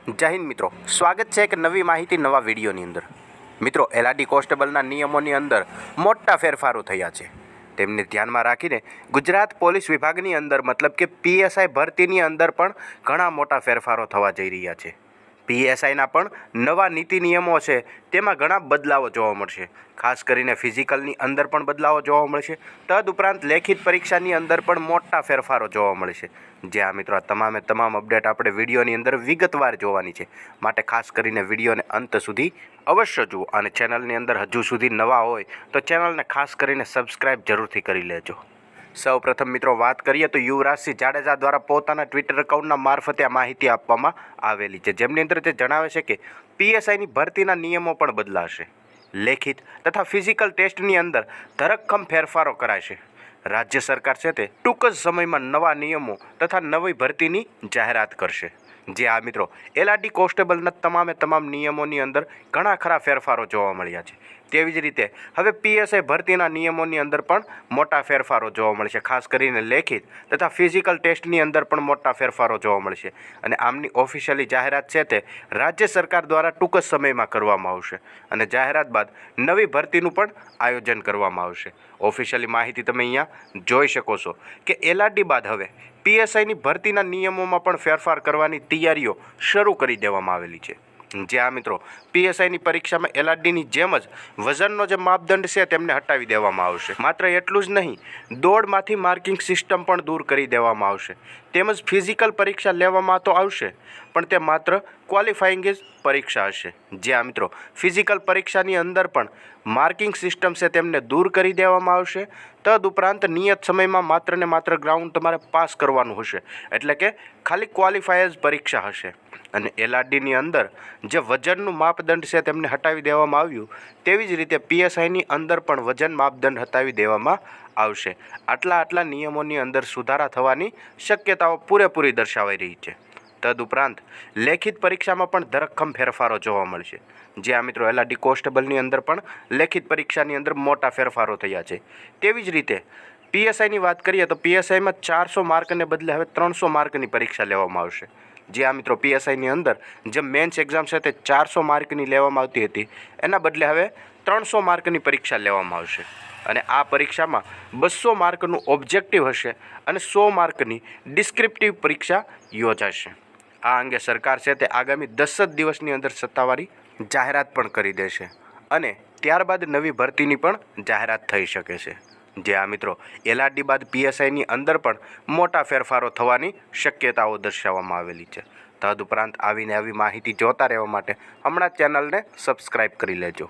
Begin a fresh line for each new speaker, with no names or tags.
જય હિન્દ મિત્રો, સ્વાગત છે એક નવી માહિતી નવા વિડીયોની અંદર। મિત્રો, એલઆરડી કોન્સ્ટેબલના નિયમોની અંદર મોટા ફેરફારો થયા છે। તેમને ધ્યાનમાં રાખીને ગુજરાત પોલીસ વિભાગની અંદર મતલબ કે પીએસઆઈ ભરતીની અંદર પણ ઘણા મોટા ફેરફારો થવા જઈ રહ્યા છે। પીએસઆઈના પણ નવા નીતિ નિયમો છે, તેમાં ઘણા બદલાવો જોવા મળશે। ખાસ કરીને ફિઝિકલની અંદર પણ બદલાવો જોવા મળશે। તદુપરાંત લેખિત પરીક્ષાની અંદર પણ મોટા ફેરફારો જોવા મળશે। જ્યાં મિત્રો આ તમામ અપડેટ આપણે વિડીયોની અંદર વિગતવાર જોવાની છે, માટે ખાસ કરીને વિડીયોને અંત સુધી અવશ્ય જુઓ અને ચેનલની અંદર હજુ સુધી નવા હોય તો ચેનલને ખાસ કરીને સબસ્ક્રાઈબ જરૂરથી કરી લેજો। સૌપ્રથમ મિત્રો વાત કરીએ તો યુવરાજસિંહ જાડેજા દ્વારા પોતાના ટ્વિટર એકાઉન્ટના મારફતે આ માહિતી આપવામાં આવેલી છે, જેમની અંદર તે જણાવે છે કે પીએસઆઈની ભરતીના નિયમો પણ બદલાશે। લેખિત તથા ફિઝિકલ ટેસ્ટની અંદર ધરખમ ફેરફારો કરાશે। રાજ્ય સરકાર છે તે ટૂંક જ સમયમાં નવા નિયમો તથા નવી ભરતીની જાહેરાત કરશે। જે આ મિત્રો એલઆરડી કોન્સ્ટેબલના તમામ નિયમોની અંદર ઘણા ખરા ફેરફારો જોવા મળ્યા છે। તેવી જ રીતે હવે પીએસઆઈ ભરતીના નિયમોની અંદર પણ મોટા ફેરફારો જોવા મળશે। ખાસ કરીને લેખિત તથા ફિઝિકલ ટેસ્ટની અંદર પણ મોટા ફેરફારો જોવા મળશે અને આમની ઓફિશિયલી જાહેરાત છે તે રાજ્ય સરકાર દ્વારા ટૂંક જ સમયમાં કરવામાં આવશે અને જાહેરાત બાદ નવી ભરતીનું પણ આયોજન કરવામાં આવશે। ઓફિશિયલી માહિતી તમે અહીંયા જોઈ શકો છો કે એલઆરડી બાદ હવે પીએસઆઈની ભરતીના નિયમોમાં પણ ફેરફાર કરવાની તૈયારીઓ શરૂ કરી દેવામાં આવેલી છે। જે આ મિત્રો પીએસઆઈની પરીક્ષામાં એલઆરડીની જેમ જ વજનનો જે માપદંડ છે તેમને હટાવી દેવામાં આવશે। માત્ર એટલું જ નહીં, દોડમાંથી માર્કિંગ સિસ્ટમ પણ દૂર કરી દેવામાં આવશે। તેમજ ફિઝિકલ પરીક્ષા લેવામાં તો આવશે, પણ તે માત્ર ક્વોલિફાઈંગ જ પરીક્ષા હશે। જે આ મિત્રો ફિઝિકલ પરીક્ષાની અંદર પણ માર્કિંગ સિસ્ટમ છે તેમને દૂર કરી દેવામાં આવશે। તદુપરાંત નિયત સમયમાં માત્ર ને માત્ર ગ્રાઉન્ડ તમારે પાસ કરવાનું હશે, એટલે કે ખાલી ક્વોલિફાય જ પરીક્ષા હશે। અને એલઆરડીની અંદર જે વજનનું માપદંડ છે તેમને હટાવી દેવામાં આવ્યું, તેવી જ રીતે પીએસઆઈની અંદર પણ વજન માપદંડ હટાવી દેવામાં આવશે। આટલા નિયમોની અંદર સુધારા થવાની શક્યતાઓ પૂરેપૂરી દર્શાવાઈ રહી છે। તદુપરાંત લેખિત પરીક્ષામાં પણ ધરખમ ફેરફારો જોવા મળશે। જે આ મિત્રો એલઆરડી કોન્સ્ટેબલની અંદર પણ લેખિત પરીક્ષાની અંદર મોટા ફેરફારો થયા છે। તેવી જ રીતે પીએસઆઈની વાત કરીએ તો પીએસઆઈમાં 400 માર્કને બદલે હવે 300 માર્કની પરીક્ષા લેવામાં આવશે। જે આ મિત્રો પીએસઆઈની અંદર જે મેન્સ એક્ઝામ છે તે 400 માર્કની લેવામાં આવતી હતી, એના બદલે હવે 300 માર્કની પરીક્ષા લેવામાં આવશે અને આ પરીક્ષામાં 200 માર્કનું ઓબ્જેક્ટિવ હશે અને 100 માર્કની ડિસ્ક્રિપ્ટિવ પરીક્ષા યોજાશે। આ અંગે સરકાર છે તે આગામી 10 જ દિવસની અંદર સત્તાવારી જાહેરાત પણ કરી દેશે અને ત્યારબાદ નવી ભરતીની પણ જાહેરાત થઈ શકે છે। જે આ મિત્રો એલઆરડી બાદ પીએસઆઈની અંદર પણ મોટા ફેરફારો થવાની શક્યતાઓ દર્શાવવામાં આવેલી છે। તદુપરાંત આવી માહિતી જોતા રહેવા માટે હમણાં ચેનલને સબસ્ક્રાઈબ કરી લેજો।